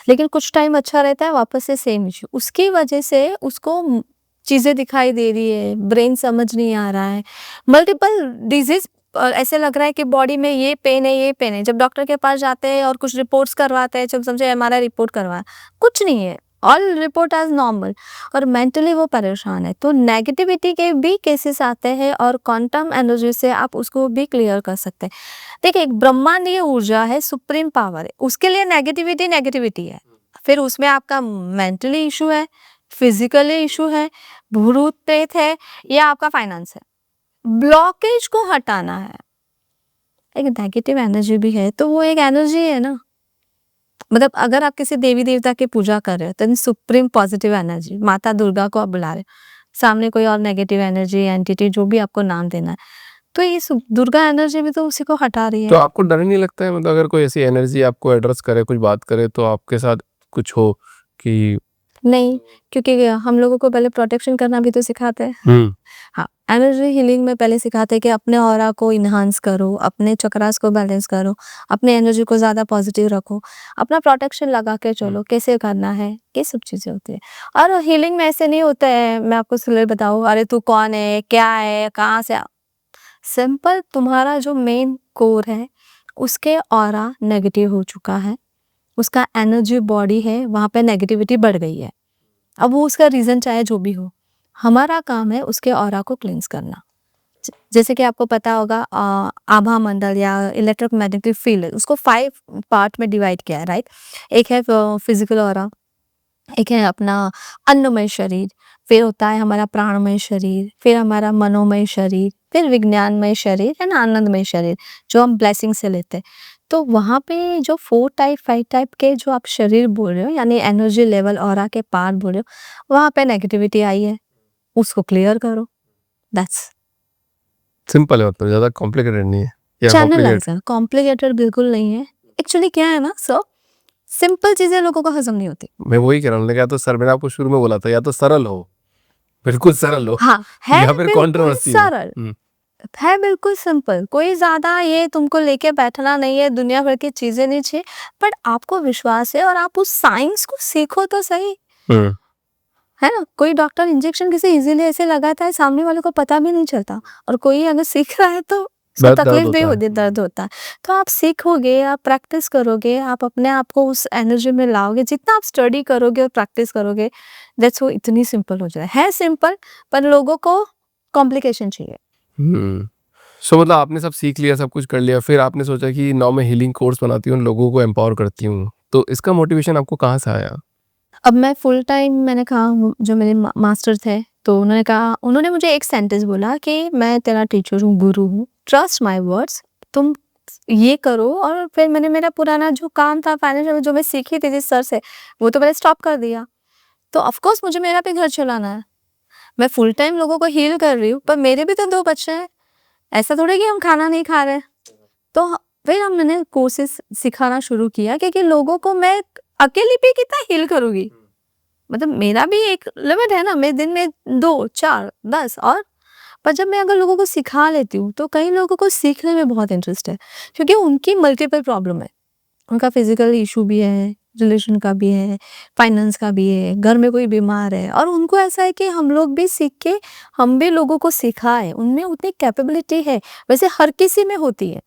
लेकिन कुछ टाइम अच्छा रहता है, वापस से सेम इश्यू। उसकी वजह से उसको चीजें दिखाई दे रही है, ब्रेन समझ नहीं आ रहा है, मल्टीपल डिजीज, ऐसे लग रहा है कि बॉडी में ये पेन है, ये पेन है। जब डॉक्टर के पास जाते हैं और कुछ रिपोर्ट्स करवाते हैं, जब समझे एमआरआई रिपोर्ट करवाया, कुछ नहीं है, ऑल रिपोर्ट एज नॉर्मल, और मेंटली वो परेशान है। तो नेगेटिविटी के भी केसेस आते हैं और क्वांटम एनर्जी से आप उसको भी क्लियर कर सकते हैं। देखिए, एक ब्रह्मांडीय ऊर्जा है, सुप्रीम पावर है, उसके लिए नेगेटिविटी नेगेटिविटी है। फिर उसमें आपका मेंटली इशू है, फिजिकली इशू है, भूत प्रेत है, या आपका फाइनेंस है। ब्लॉकेज को हटाना है। एक नेगेटिव एनर्जी भी है, तो वो एक एनर्जी है ना, मतलब अगर आप किसी देवी देवता की पूजा कर रहे हो तो सुप्रीम पॉजिटिव एनर्जी माता दुर्गा को आप बुला रहे हो, सामने कोई और नेगेटिव एनर्जी एंटिटी जो भी आपको नाम देना है, तो ये दुर्गा एनर्जी भी तो उसी को हटा रही तो है। आपको डर नहीं लगता है, मतलब अगर कोई ऐसी एनर्जी आपको एड्रेस करे, कुछ बात करे, तो आपके साथ कुछ हो कि नहीं, क्योंकि हम लोगों को पहले प्रोटेक्शन करना भी तो सिखाते हैं। हाँ, एनर्जी हीलिंग में पहले सिखाते हैं कि अपने ऑरा को इन्हांस करो, अपने चक्रास को बैलेंस करो, अपने एनर्जी को ज़्यादा पॉजिटिव रखो, अपना प्रोटेक्शन लगा के चलो, कैसे करना है, ये सब चीज़ें होती है। और हीलिंग में ऐसे नहीं होता है, मैं आपको सिर्फ बताऊँ, अरे तू कौन है, क्या है, कहाँ से सिंपल तुम्हारा जो मेन कोर है, उसके ऑरा नेगेटिव हो चुका है, उसका एनर्जी बॉडी है, वहाँ पे नेगेटिविटी बढ़ गई है। अब वो उसका रीज़न चाहे जो भी हो, हमारा काम है उसके ऑरा को क्लींस करना। जैसे कि आपको पता होगा आभा मंडल या इलेक्ट्रोमैग्नेटिक फील्ड, उसको 5 पार्ट में डिवाइड किया है, राइट? एक है फिजिकल ऑरा, एक है अपना अन्नमय शरीर, फिर होता है हमारा प्राणमय शरीर, फिर हमारा मनोमय शरीर, फिर विज्ञानमय शरीर है ना, आनंदमय शरीर, जो हम ब्लेसिंग से लेते हैं। तो वहाँ पे जो 4 टाइप 5 टाइप के जो आप शरीर बोल रहे हो, यानी एनर्जी लेवल ऑरा के पार्ट बोल रहे हो, वहाँ पे नेगेटिविटी आई है, उसको क्लियर करो, दैट्स सिंपल है, मतलब ज़्यादा कॉम्प्लिकेटेड नहीं है या चैनलाइज कॉम्प्लिकेटेड? है, कॉम्प्लिकेटेड बिल्कुल नहीं है। एक्चुअली क्या है ना सर, सिंपल चीजें लोगों को हजम नहीं होती। मैं वही कह रहा हूँ, या तो सर, मैंने आपको शुरू में बोला था, या तो सरल हो, बिल्कुल सरल हो, हाँ, है या फिर बिल्कुल कंट्रोवर्सी हो। सरल, है बिल्कुल सिंपल, कोई ज़्यादा ये तुमको लेके बैठना नहीं है, दुनिया भर की चीज़ें नहीं चाहिए, बट आपको विश्वास है और आप उस साइंस को सीखो तो सही, हम्म। है ना? कोई डॉक्टर इंजेक्शन किसी इज़िली ऐसे लगाता है, सामने वाले को पता भी नहीं चलता, और कोई अगर सीख रहा है तो उसको बहुत दर्द तकलीफ भी होता है। होती है, दर्द होता है। तो आप सीखोगे, आप प्रैक्टिस करोगे, आप अपने आप को उस एनर्जी में लाओगे, जितना आप स्टडी करोगे और प्रैक्टिस करोगे, दैट्स वो इतनी सिंपल हो जाए। है सिंपल, पर लोगों को कॉम्प्लिकेशन चाहिए। सो मतलब आपने सब सीख लिया, सब कुछ कर लिया, फिर आपने सोचा कि नाउ मैं हीलिंग कोर्स बनाती हूँ, लोगों को एम्पावर करती हूँ, तो इसका मोटिवेशन आपको कहाँ से आया? अब मैं फुल टाइम, मैंने कहा, जो मेरे मास्टर थे, तो उन्होंने कहा, उन्होंने मुझे एक सेंटेंस बोला कि मैं तेरा टीचर हूँ, गुरु हूँ, ट्रस्ट माय वर्ड्स, तुम ये करो। और फिर मैंने मेरा पुराना जो काम था फाइनेंशियल में, जो मैं सीखी थी जिस सर से, वो तो मैंने स्टॉप कर दिया। तो ऑफ कोर्स मुझे मेरा भी घर चलाना है, मैं फुल टाइम लोगों को हील कर रही हूँ, पर मेरे भी तो 2 बच्चे हैं, ऐसा थोड़ी कि हम खाना नहीं खा रहे। तो फिर मैंने कोर्सेस सिखाना शुरू किया, क्योंकि लोगों को मैं अकेली भी कितना हील करूँगी, मतलब मेरा भी एक लिमिट है ना, मैं दिन में 2, 4, 10, और पर जब मैं अगर लोगों को सिखा लेती हूँ, तो कई लोगों को सीखने में बहुत इंटरेस्ट है, क्योंकि उनकी मल्टीपल प्रॉब्लम है, उनका फिजिकल इशू भी है, रिलेशन का भी है, फाइनेंस का भी है, घर में कोई बीमार है, और उनको ऐसा है कि हम लोग भी सीख के हम भी लोगों को सिखाए, उनमें उतनी कैपेबिलिटी है। वैसे हर किसी में होती है,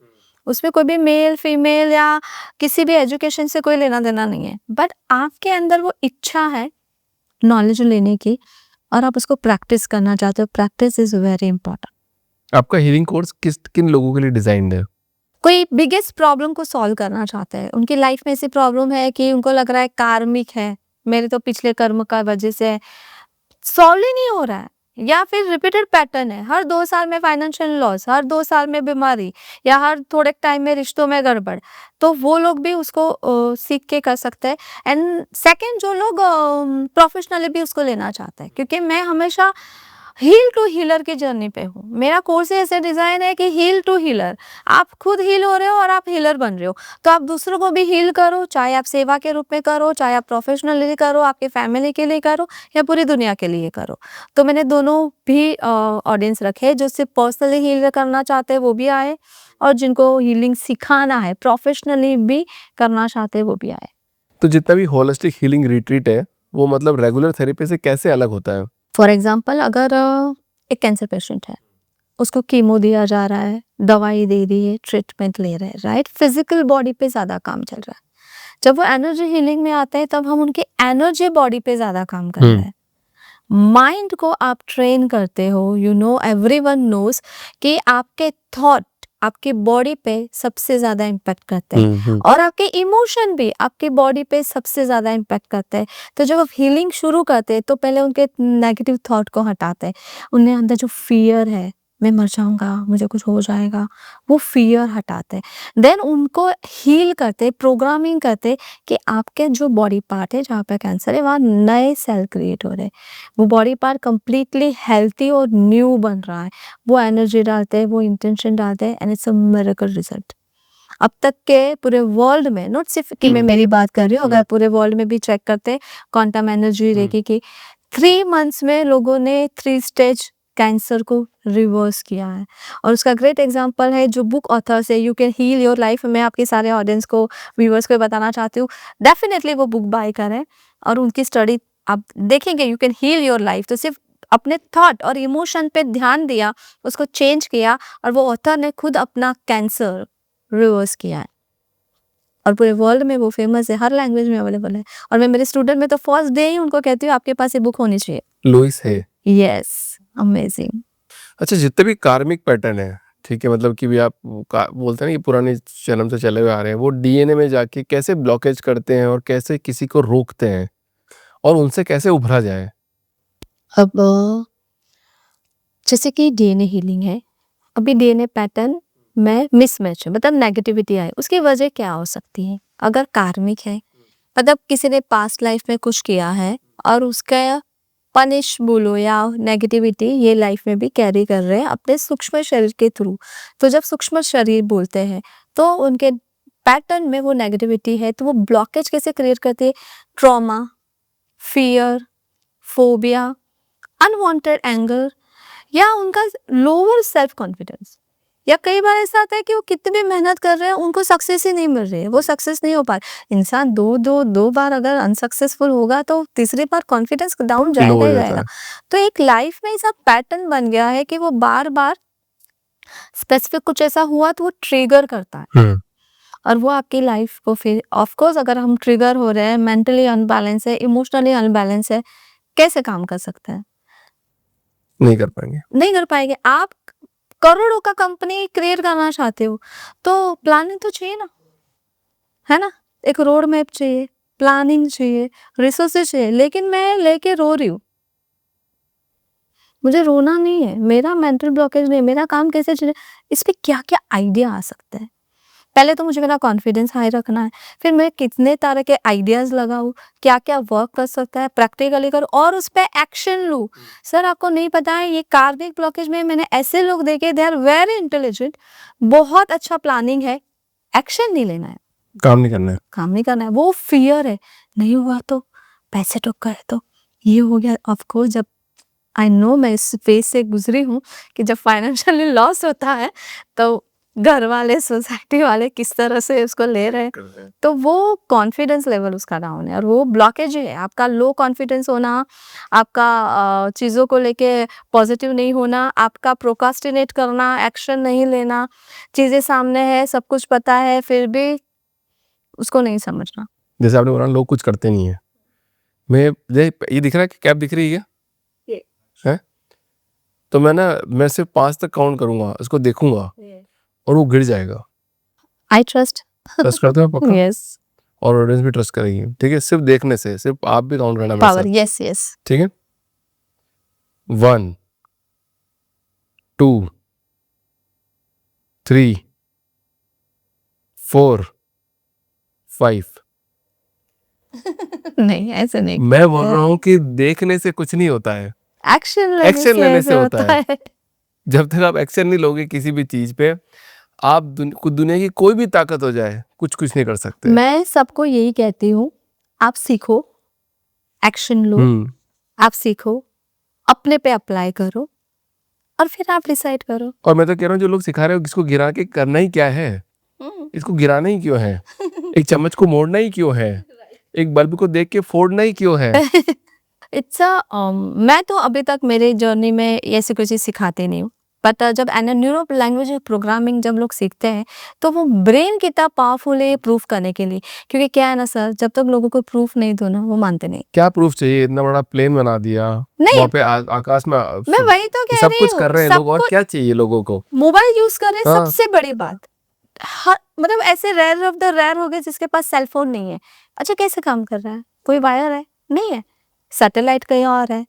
उसमें कोई भी मेल फीमेल या किसी भी एजुकेशन से कोई लेना देना नहीं है, बट आपके अंदर वो इच्छा है नॉलेज लेने की, और आप उसको प्रैक्टिस करना चाहते हो। Practice is very important. आपका हीलिंग कोर्स किन लोगों के लिए डिजाइन्ड है? कोई बिगेस्ट प्रॉब्लम को सॉल्व करना चाहता है, उनकी लाइफ में ऐसी प्रॉब्लम है कि उनको लग रहा है कार्मिक है, मेरे तो पिछले कर्म का वजह से सॉल्व ही नहीं हो रहा है, या फिर रिपीटेड पैटर्न है, हर 2 साल में फाइनेंशियल लॉस, हर 2 साल में बीमारी, या हर थोड़े टाइम में रिश्तों में गड़बड़, तो वो लोग भी उसको सीख के कर सकते हैं। एंड सेकंड, जो लोग प्रोफेशनली भी उसको लेना चाहते हैं, क्योंकि मैं हमेशा हील टू हीलर की जर्नी पे हूँ। मेरा कोर्स ही ऐसे डिजाइन है कि हील टू हीलर, आप खुद हील हो रहे हो और आप हीलर बन रहे हो, तो आप दूसरों को भी हील करो, चाहे आप सेवा के रूप में करो, चाहे आप प्रोफेशनली करो, आपके फैमिली के लिए करो, या पूरी दुनिया के लिए करो। तो मैंने दोनों भी ऑडियंस रखे, जो सिर्फ पर्सनली हील करना चाहते हैं वो भी आए, और जिनको हीलिंग सिखाना है, प्रोफेशनली भी करना चाहते हैं वो भी आए। तो जितना भी होलिस्टिक हीलिंग रिट्रीट है, वो मतलब रेगुलर थेरेपी से कैसे अलग होता है? फॉर एग्जाम्पल, अगर एक कैंसर पेशेंट है, उसको कीमो दिया जा रहा है, दवाई दे रही है, ट्रीटमेंट ले रहे हैं, राइट, फिजिकल बॉडी पे ज़्यादा काम चल रहा है। जब वो एनर्जी हीलिंग में आते हैं, तब हम उनके एनर्जी बॉडी पे ज़्यादा काम कर रहे हैं। माइंड को आप ट्रेन करते हो, यू नो, एवरीवन नोज कि आपके थॉट आपकी बॉडी पे सबसे ज़्यादा इम्पैक्ट करते हैं, और आपके इमोशन भी आपकी बॉडी पे सबसे ज़्यादा इम्पैक्ट करते हैं। तो जब आप हीलिंग शुरू करते हैं, तो पहले उनके नेगेटिव थॉट को हटाते हैं, उनके अंदर जो फियर है, मैं मर जाऊँगा, मुझे कुछ हो जाएगा, वो फ़ियर हटाते हैं। देन उनको हील करते, प्रोग्रामिंग करते कि आपके जो बॉडी पार्ट है जहाँ पे कैंसर है वहाँ नए सेल क्रिएट हो रहे हैं। वो बॉडी पार्ट कंप्लीटली हेल्थी और न्यू बन रहा है। वो एनर्जी डालते हैं, वो इंटेंशन डालते हैं and it's a miracle result. अब तक के पूरे वर्ल्ड में, नॉट सिर्फ कि मैं मेरी बात कर रही हूँ, अगर पूरे वर्ल्ड में भी चेक करते हैं क्वांटम एनर्जी रेकी की 3 मंथ्स में लोगों ने 3 स्टेज कैंसर को रिवर्स किया है। और उसका ग्रेट एग्जांपल है जो बुक ऑथर्स है, you can heal your life. मैं आपके सारे ऑडियंस को, व्यूअर्स को बताना चाहती हूँ, डेफिनेटली वो बुक बाय करें और उनकी स्टडी आप देखेंगे। You can heal your life तो सिर्फ अपने थॉट और इमोशन पे ध्यान दिया, उसको चेंज किया और वो ऑथर ने खुद अपना कैंसर रिवर्स किया है और पूरे वर्ल्ड में वो फेमस है, हर लैंग्वेज में अवेलेबल है। और मैं मेरे स्टूडेंट में तो फर्स्ट डे ही उनको कहती हूँ आपके पास ये बुक होनी चाहिए। लुइस है। Yes, amazing. अच्छा, जितने भी कार्मिक पैटर्न है, ठीक है, मतलब कि भी आप बोलते हैं ना कि पुराने जन्म से चले हुए आ रहे हैं, वो डीएनए में जाके कैसे ब्लॉकेज करते हैं और कैसे किसी को रोकते हैं और उनसे कैसे उभरा जाए? अब जैसे कि डीएनए हीलिंग है, अभी डीएनए पैटर्न में मिसमैच है, मतलब नेगेटिविटी आई, उसकी वजह क्या हो सकती है? अगर कार्मिक है, मतलब किसी ने पास्ट लाइफ में कुछ किया है और उसका पनिश बोलो या नेगेटिविटी ये लाइफ में भी कैरी कर रहे हैं अपने सूक्ष्म शरीर के थ्रू। तो जब सूक्ष्म शरीर बोलते हैं तो उनके पैटर्न में वो नेगेटिविटी है, तो वो ब्लॉकेज कैसे क्रिएट करती है? Trauma, fear, phobia, unwanted anger या उनका लोअर सेल्फ कॉन्फिडेंस। या कई बार ऐसा आता है कि वो कितनी भी मेहनत कर रहे हैं उनको सक्सेस ही नहीं मिल रही है, वो सक्सेस नहीं हो पा रहे। इंसान दो बार अगर अनसक्सेसफुल होगा तो तीसरी बार कॉन्फिडेंस डाउन लो जाएगा हो ही जाता जाएगा। है। तो एक लाइफ में ऐसा पैटर्न बन गया है कि वो बार बार स्पेसिफिक कुछ ऐसा हुआ तो वो ट्रिगर करता है और वो आपकी लाइफ को फिर ऑफ कोर्स अगर हम ट्रिगर हो रहे हैं, मेंटली अनबैलेंस है, इमोशनली अनबैलेंस है, कैसे काम कर सकते हैं? नहीं कर पाएंगे। नहीं कर पाएंगे। आप करोड़ों का कंपनी क्रिएट करना चाहते हो तो प्लानिंग तो चाहिए ना, है ना? एक रोड मैप चाहिए, प्लानिंग चाहिए, रिसोर्सेज चाहिए। लेकिन मैं लेके रो रही हूँ, मुझे रोना नहीं है, मेरा मेंटल ब्लॉकेज नहीं है, मेरा काम कैसे चले, इस पे क्या क्या आइडिया आ सकते हैं। पहले तो मुझे मेरा कॉन्फिडेंस हाई रखना है, फिर मैं कितने तरह के आइडियाज लगाऊं, क्या क्या वर्क कर सकता है, प्रैक्टिकली करूं और उस पर एक्शन लूं। सर आपको नहीं पता है ये कार्मिक ब्लॉकेज में मैंने ऐसे लोग देखे, दे आर वेरी इंटेलिजेंट, बहुत अच्छा प्लानिंग है, एक्शन नहीं लेना है, काम नहीं करना है। काम नहीं करना है। वो फियर है, नहीं हुआ तो, पैसे तो गए तो, ये हो गया। ऑफकोर्स जब आई नो, मैं इस फेज से गुजरी हूँ कि जब फाइनेंशियली लॉस होता है तो घर वाले, सोसाइटी वाले किस तरह से उसको ले रहे हैं, तो वो कॉन्फिडेंस लेवल उसका डाउन है और वो ब्लॉकेज है। आपका लो कॉन्फिडेंस होना, आपका चीज़ों को लेके पॉजिटिव नहीं होना, आपका प्रोकास्टिनेट करना, एक्शन नहीं लेना, चीज़ें सामने है, सब कुछ पता है, फिर भी उसको नहीं समझना। जैसे आपने बोला लोग कुछ करते नहीं है। ये दिख रहा है कि कैप दिख रही है क्या? है? तो मैं सिर्फ 5 तक काउंट करूंगा, उसको देखूंगा और वो गिर जाएगा। I trust. ट्रस्ट करते हो पक्का? यस। और ऑडियंस भी ट्रस्ट करेगी, ठीक है? सिर्फ देखने से, सिर्फ आप भी काउंट करना मेरे पावर, साथ, यस यस। ठीक है? 1 2 3 4 5। नहीं ऐसे नहीं, मैं बोल रहा हूँ कि देखने से कुछ नहीं होता है, एक्शन एक्शन लेने से होता है। है। जब तक आप एक्शन नहीं लोगे किसी भी चीज पे, आप दुनिया की कोई भी ताकत हो जाए, कुछ नहीं कर सकते। मैं सबको यही कहती हूँ, आप सीखो, एक्शन लो, आप सीखो, अपने पे अप्लाई करो और फिर आप डिसाइड करो। और मैं तो कह रहा हूँ जो लोग सिखा रहे हो, इसको गिरा के करना ही क्या है? इसको गिराना ही क्यों है? एक चम्मच को मोड़ना ही क्यों है? एक बल्ब को देख के फोड़ना ही क्यों है? इट्स मैं तो अभी तक मेरे जर्नी में ऐसी कोई चीज़ सिखाती नहीं हूँ, बट जब न्यूरो लैंग्वेज प्रोग्रामिंग जब लोग सीखते हैं तो वो ब्रेन कितना पावरफुल है प्रूफ करने के लिए। क्योंकि क्या है ना सर, जब तक लोगों को प्रूफ नहीं दो ना, वो मानते नहीं। क्या प्रूफ चाहिए? इतना बड़ा प्लेन बना दिया, नहीं, वहाँ पे आकाश में मैं वही तो कह सब रही कुछ हूँ, कर रहे हैं लोग, और सबको क्या चाहिए लोगों को? मोबाइल यूज कर रहे हैं, हाँ। सबसे बड़ी बात। मतलब ऐसे रेयर ऑफ द रेयर हो गए जिसके पास सेल फोन नहीं है। अच्छा कैसे काम कर रहा है? कोई वायर है? नहीं है। सैटेलाइट कहीं और है,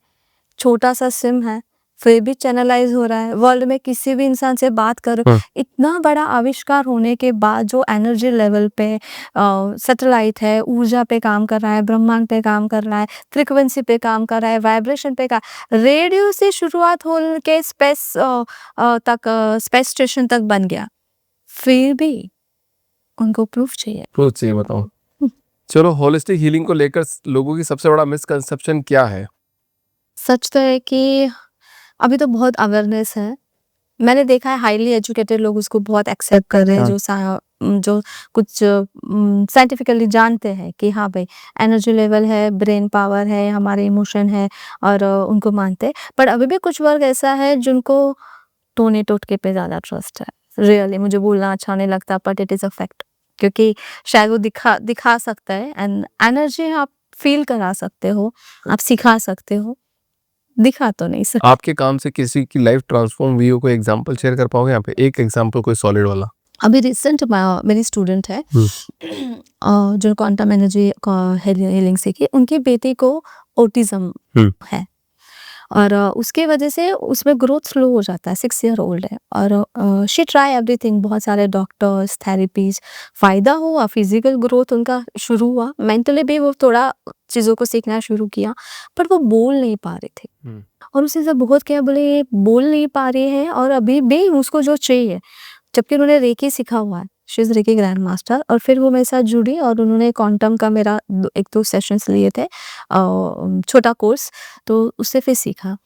छोटा सा सिम है, फिर भी चैनलाइज हो रहा है। वर्ल्ड में किसी भी इंसान से बात करो, हाँ। इतना बड़ा आविष्कार होने के बाद जो एनर्जी लेवल पे सैटेलाइट है, ऊर्जा पे काम कर रहा है, ब्रह्मांड पे काम कर रहा है, फ्रीक्वेंसी पे काम कर रहा है, वाइब्रेशन पे का रेडियो से शुरुआत हो के स्पेस तक स्पेस स्टेशन तक बन गया, फिर भी उनको प्रूफ चाहिए। प्रूफ चाहिए, बताओ। हम्म। चलो, होलिस्टिक हीलिंग को लेकर लोगों की सबसे बड़ा मिसकंसेप्शन क्या है? सच तो है कि अभी तो बहुत अवेयरनेस है। मैंने देखा है हाईली एजुकेटेड लोग उसको बहुत एक्सेप्ट कर रहे हैं, हाँ। जो कुछ साइंटिफिकली जानते हैं कि हाँ भाई एनर्जी लेवल है, ब्रेन पावर है, हमारे इमोशन है, और उनको मानते हैं। पर अभी भी कुछ वर्ग ऐसा है जिनको टोने टोटके पे ज़्यादा ट्रस्ट है। रियली मुझे बोलना अच्छा नहीं लगता, but it is a fact, क्योंकि शायद वो दिखा सकता है, एंड एनर्जी आप फील करा सकते हो, आप सिखा सकते हो, दिखा तो नहीं सकते। आपके काम से किसी की लाइफ ट्रांसफॉर्म हुई हो, कोई एग्जांपल शेयर कर पाओगे यहाँ पे? एक एग्जांपल कोई सॉलिड वाला। अभी रिसेंट मेरी स्टूडेंट है जो क्वांटम एनर्जी हीलिंग सीखी, उनकी बेटी को ऑटिज्म है, और उसके वजह से उसमें ग्रोथ स्लो हो जाता है। 6 ईयर ओल्ड है, और शी ट्राई एवरीथिंग, बहुत सारे डॉक्टर्स, थेरेपीज, फ़ायदा हुआ, फिजिकल ग्रोथ उनका शुरू हुआ, मेंटली भी वो थोड़ा चीज़ों को सीखना शुरू किया, पर वो बोल नहीं पा रहे थे। और उससे सब बहुत क्या बोले, ये बोल नहीं पा रहे हैं, और अभी भी उसको जो चाहिए, जबकि उन्होंने रेकी सीखा हुआ है, she is reiki grand master, और फिर वो मेरे साथ जुड़ी और उन्होंने क्वांटम का मेरा 1-2 सेशंस लिए थे, छोटा कोर्स, तो उससे फिर सीखा।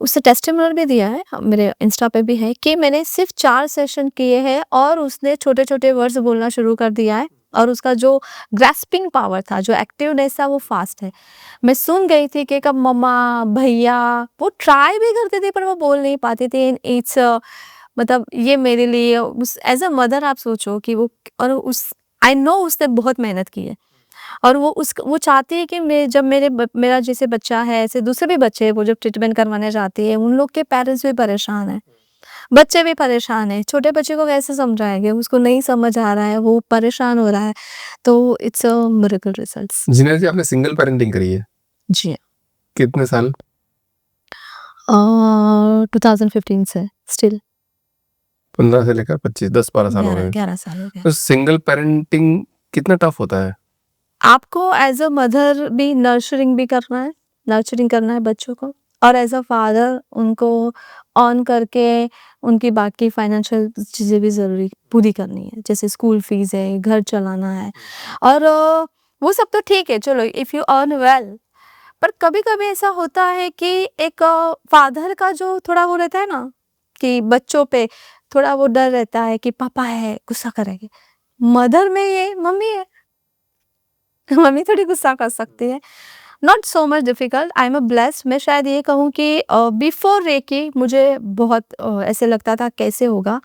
उससे टेस्टिमोनियल भी दिया है, मेरे इंस्टा पे भी है, कि मैंने सिर्फ 4 सेशन किए हैं और उसने छोटे-छोटे वर्ड्स बोलना शुरू कर दिया है, और उसका जो ग्रास्पिंग पावर था, जो एक्टिवनेस था, वो फास्ट है। मैं सुन गई थी कि कब मम्मा, भैया, वो ट्राई भी करते थे पर वो बोल नहीं पाते थे। इट्स मतलब ये मेरे लिए उस एज़ अ मदर आप सोचो कि वो, और उस आई नो उसने बहुत मेहनत की है, और वो चाहती है कि जब मेरा जैसे बच्चा है, ऐसे दूसरे भी बच्चे हैं, वो जब ट्रीटमेंट करवाने जाती है, उन लोग के पेरेंट्स भी परेशान हैं, बच्चे भी परेशान हैं। छोटे बच्चे को कैसे समझाएँगे? उसको नहीं समझ आ रहा है, वो परेशान हो रहा है, तो इट्स अ मिरेकल रिजल्ट्स। जिन्हें जी आपने सिंगल पेरेंटिंग करी है, जी। कितने साल? 2015 से स्टिल 15 से लेकर 25, 10-12 साल हो गए। 11 साल हो गए। तो सिंगल पेरेंटिंग कितना टफ होता है? आपको एज़ अ मदर भी नर्चरिंग करना है बच्चों को, और एज़ अ फादर उनको ऑन करके उनकी बाकी फाइनेंशियल चीज़ें भी ज़रूरी पूरी करनी है, जैसे स्कूल फीस है, घर चलाना है, और वो सब तो ठीक है, चलो इफ़ यू अर्न वेल, पर कभी-कभी ऐसा होता है कि एक फादर का जो थोड़ा वो रहता है ना, कि बच्चों पे थोड़ा वो डर रहता है कि पापा है, गुस्सा करेंगे। मदर में ये मम्मी है, मम्मी थोड़ी गुस्सा कर सकती है। Not so much difficult, I am a blessed. मैं शायद ये कहूँ कि बिफोर रेकी मुझे बहुत ऐसे लगता था कैसे होगा,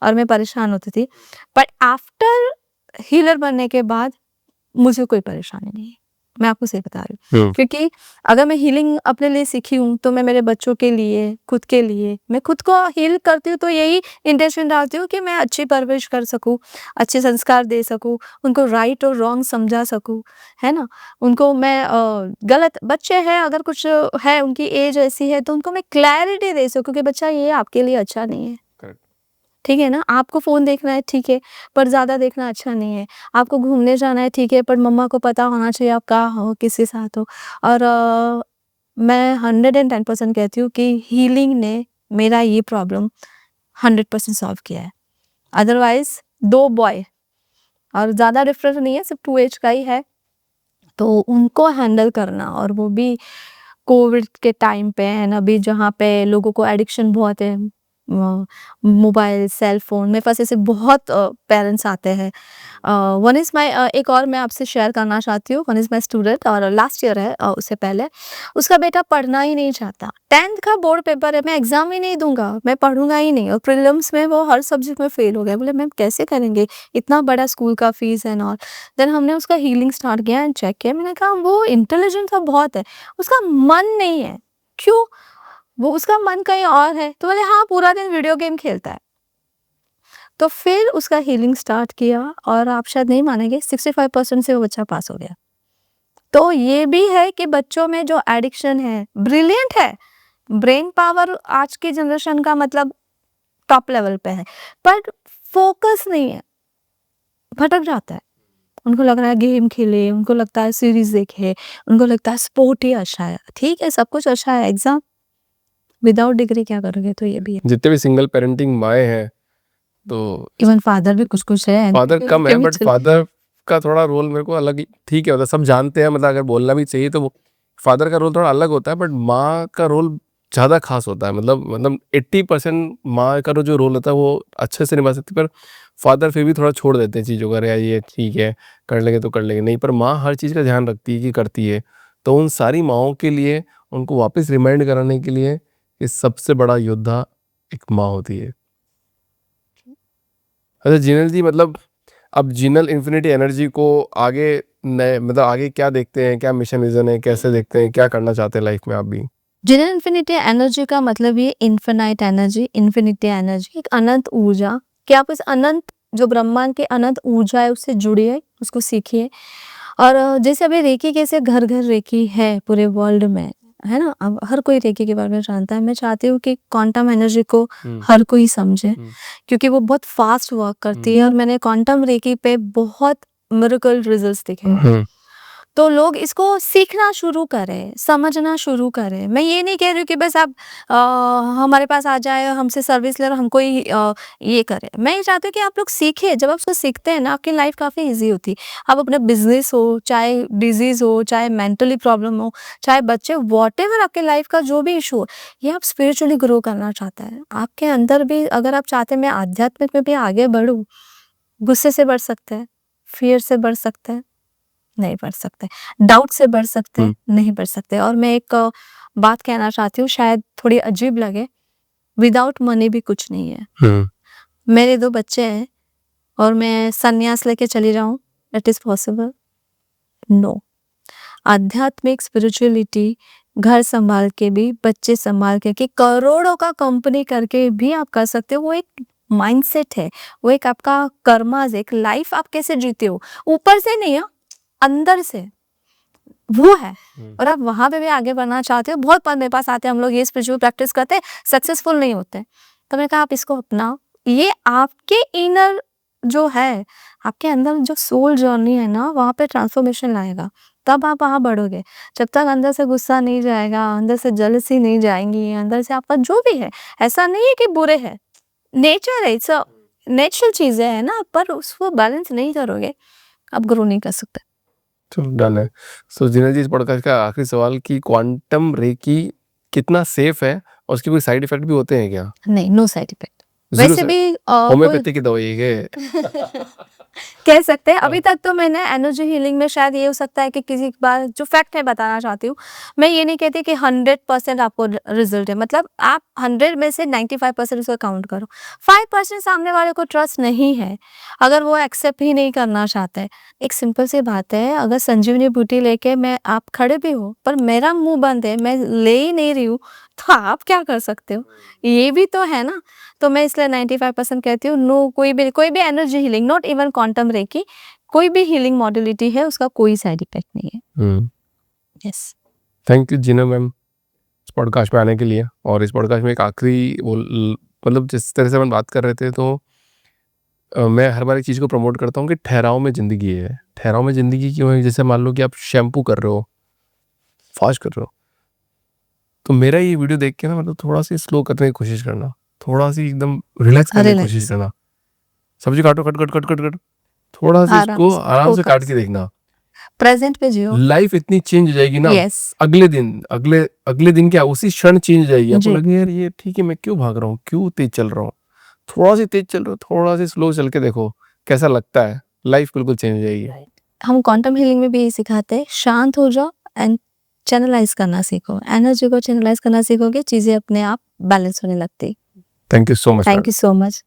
और मैं परेशान होती थी, बट आफ्टर हीलर बनने के बाद मुझे कोई परेशानी नहीं है। मैं आपको सही बता रही हूँ, क्योंकि अगर मैं हीलिंग अपने लिए सीखी हूँ, तो मैं मेरे बच्चों के लिए, खुद के लिए, मैं खुद को हील करती हूँ, तो यही इंटेंशन डालती हूँ कि मैं अच्छी परवरिश कर सकूँ, अच्छे संस्कार दे सकूँ, उनको राइट और रॉन्ग समझा सकूँ, है ना? उनको मैं गलत बच्चे हैं, अगर कुछ है, उनकी एज ऐसी है, तो उनको मैं क्लैरिटी दे सकूँ कि बच्चा ये आपके लिए अच्छा नहीं है। करेक्ट। ठीक है ना? आपको फ़ोन देखना है, ठीक है, पर ज़्यादा देखना अच्छा नहीं है। आपको घूमने जाना है, ठीक है, पर मम्मा को पता होना चाहिए आप कहाँ हो, किसके साथ हो। और मैं 110% कहती हूँ कि हीलिंग ने मेरा ये प्रॉब्लम 100% सॉल्व किया है। अदरवाइज़ 2 बॉय, और ज़्यादा डिफरेंस नहीं है, सिर्फ 2 एज का ही है, तो उनको हैंडल करना, और वो भी कोविड के टाइम पे है ना, अभी जहाँ पे लोगों को एडिक्शन बहुत है, मोबाइल, सेल फ़ोन में फँसे ऐसे बहुत पेरेंट्स आते हैं। वन इज़ माय एक और मैं आपसे शेयर करना चाहती हूँ, वन इज़ माय स्टूडेंट, और लास्ट ईयर है, उससे पहले उसका बेटा पढ़ना ही नहीं चाहता। 10th का बोर्ड पेपर है, मैं एग्ज़ाम ही नहीं दूँगा, मैं पढ़ूँगा ही नहीं, और प्रीलिम्स में वो हर सब्जेक्ट में फ़ेल हो गया। बोले मैम कैसे करेंगे? इतना बड़ा स्कूल का फ़ीस एंड ऑल। देन हमने उसका हीलिंग स्टार्ट किया एंड चेक किया, मैंने कहा वो इंटेलिजेंट तो बहुत है, उसका मन नहीं है। क्यों? वो उसका मन कहीं और है। तो बोले हाँ, पूरा दिन वीडियो गेम खेलता है। तो फिर उसका हीलिंग स्टार्ट किया, और आप शायद नहीं मानेंगे, 65% से वो बच्चा पास हो गया। तो ये भी है कि बच्चों में जो एडिक्शन है, ब्रिलियंट है, ब्रेन पावर आज की जनरेशन का मतलब टॉप लेवल पे है, पर फोकस नहीं है, भटक जाता है। उनको लग रहा है गेम खेले, उनको लगता है सीरीज देखे, उनको लगता है स्पोर्ट ही अच्छा है। ठीक है, सब कुछ अच्छा है, एग्जाम विदाउट डिग्री क्या करोगे, तो ये भी है। जितने भी सिंगल पेरेंटिंग माएँ हैं, तो इवन फादर भी कुछ है, फादर कम उनके है, भी बट फादर का थोड़ा रोल मेरे को अलग ठीक है, मतलब सब जानते हैं, मतलब अगर बोलना भी चाहिए तो फादर का रोल थोड़ा अलग होता है, बट माँ का रोल ज़्यादा खास होता है। मतलब 80% माँ का जो रोल होता है वो अच्छे से निभा सकती है, पर फादर फिर भी थोड़ा छोड़ देते हैं चीज़ों का, अरे यार ये ठीक है, कर लेंगे तो कर लेंगे, नहीं, पर माँ हर चीज़ का ध्यान रखती है कि करती है। तो उन सारी माँओं के लिए उनको वापस रिमाइंड कराने के लिए कि सबसे बड़ा योद्धा एक माँ होती है। अच्छा जिनल जी, मतलब अब जिनल इन्फिनिटी एनर्जी को आगे नए मतलब आगे क्या देखते हैं, क्या मिशन विजन है, कैसे देखते हैं, क्या करना चाहते हैं लाइफ में आप भी? जिन्हें इन्फिनिटी एनर्जी का मतलब ये इन्फिनाइट एनर्जी, इन्फिनिटी एनर्जी, एक अनंत ऊर्जा, कि आप इस अनंत जो ब्रह्मांड के अनंत ऊर्जा है उससे जुड़िए, उसको सीखिए। और जैसे अभी रेकी कैसे घर घर रेकी है पूरे वर्ल्ड में, है ना, अब हर कोई रेकी के बारे में जानता है। मैं चाहती हूँ कि क्वांटम एनर्जी को हर कोई समझे, क्योंकि वो बहुत फास्ट वर्क करती है, और मैंने क्वांटम रेकी पे बहुत मिरेकल रिजल्ट्स देखे हैं। तो लोग इसको सीखना शुरू करें, समझना शुरू करें। मैं ये नहीं कह रही हूँ कि बस आप हमारे पास आ जाए, हमसे सर्विस ले और हमको ही ये करें। मैं ये चाहती हूँ कि आप लोग सीखें। जब आप उसको सीखते हैं ना, आपकी लाइफ काफ़ी ईज़ी होती है। आप अपना बिज़नेस हो, चाहे डिज़ीज़ हो, चाहे मेंटली प्रॉब्लम हो, चाहे बच्चे, व्हाटएवर आपके लाइफ का जो भी इशू हो, ये आप स्पिरिचुअली ग्रो करना चाहते हैं। आपके अंदर भी अगर आप चाहते हैं मैं आध्यात्मिक में भी आगे बढ़ूँ, गुस्से से बढ़ सकते हैं, फ़ियर से बढ़ सकते हैं, नहीं बढ़ सकते, डाउट से बढ़ सकते हैं, नहीं बढ़ सकते। और मैं एक बात कहना चाहती हूँ, शायद थोड़ी अजीब लगे, विदाउट मनी भी कुछ नहीं है। मेरे 2 बच्चे हैं और मैं संन्यास लेके चली जाऊँ, इट इज़ पॉसिबल? नो। आध्यात्मिक स्पिरिचुअलिटी घर संभाल के भी, बच्चे संभाल के, कि करोड़ों का कंपनी करके भी आप कर सकते हो। वो एक माइंडसेट है, वो एक आपका कर्माज़, एक लाइफ आप कैसे जीते हो, ऊपर से नहीं है, अंदर से वो है। और आप वहाँ पे भी आगे बढ़ना चाहते हो। बहुत बार मेरे पास आते हैं, हम लोग ये स्पिरिचुअल प्रैक्टिस करते हैं, सक्सेसफुल नहीं होते, तो मैंने कहा आप इसको अपनाओ। ये आपके इनर जो है, आपके अंदर जो सोल जर्नी है ना, वहाँ पे ट्रांसफॉर्मेशन लाएगा, तब आप वहाँ बढ़ोगे। जब तक अंदर से गुस्सा नहीं जाएगा, अंदर से जेलसी नहीं जाएंगी, अंदर से आपका जो भी है, ऐसा नहीं है कि बुरे है, नेचर है, इट्स नेचुरल चीज़ें है ना, पर उसको बैलेंस नहीं करोगे, आप ग्रो नहीं कर सकते। चलो डन है। सो जिनल जी, इस पॉडकास्ट का आखिरी सवाल कि क्वांटम रेकी कितना सेफ है और उसके कोई साइड इफेक्ट भी होते हैं क्या? नहीं, नो साइड इफेक्ट। ज़ीरो वैसे से भी होम्योपैथी की दवाई है कह सकते हैं। अभी तक तो मैंने एनर्जी हीलिंग में, शायद ये हो सकता है कि किसी बार जो फैक्ट है बताना चाहती हूँ। मैं ये नहीं कहती कि 100% आपको रिजल्ट है, मतलब आप 100 में से 95% उसको काउंट करो। 5% सामने वाले को ट्रस्ट नहीं है, अगर वो एक्सेप्ट ही नहीं करना चाहता है। एक सिंपल सी बात है, अगर संजीवनी बूटी लेके मैं, आप खड़े भी हो पर मेरा मुंह बंद है, मैं ले ही नहीं रही हूँ, तो आप क्या कर सकते हो? ये भी तो है ना। तो मैं इसलिए 95% कहती हूँ, नो, कोई भी energy healing, not even quantum reiki, कोई भी हीलिंग मॉड्यूलिटी है, उसका कोई साइड इफेक्ट नहीं है। Yes. Thank you Jinnah ma'am इस पॉडकास्ट में आने के लिए। और इस पॉडकास्ट में एक आखिरी मतलब जिस तरह से हम बात कर रहे थे, तो मैं हर बार एक चीज़ को प्रमोट करता हूँ कि ठहराव में ज़िंदगी है। ठहराव में ज़िंदगी क्यों है? जैसे मान लो कि आप शैम्पू कर रहे हो, फास्ट कर रहे हो, तो मेरा ये वीडियो देख के ना, मतलब थोड़ा सी स्लो करने की कोशिश करना, थोड़ा सी एकदम रिलैक्स करने की कोशिश करना। सब्जी काटो, cut cut cut cut cut, थोड़ा सा इसको आराम से काट के देखना, प्रेजेंट पे जियो, लाइफ इतनी चेंज हो जाएगी ना। यस। अगले दिन क्या, उसी क्षण चेंज हो जाएगी। आपको लगे यार ये ठीक है, मैं क्यों भाग रहा हूँ, क्यों तेज चल रहा हूँ, थोड़ा सी तेज चल रहा हूँ, थोड़ा सी स्लो चल के देखो कैसा लगता है, लाइफ बिल्कुल चेंज हो जाएगी। हम क्वांटम हीलिंग में भी यही सिखाते हैं, शांत हो जाओ एंड चैनलाइज करना सीखो। एनर्जी को चैनलाइज करना सीखोगे, चीजें अपने आप बैलेंस होने लगती। Thank you so much. Thank you so much.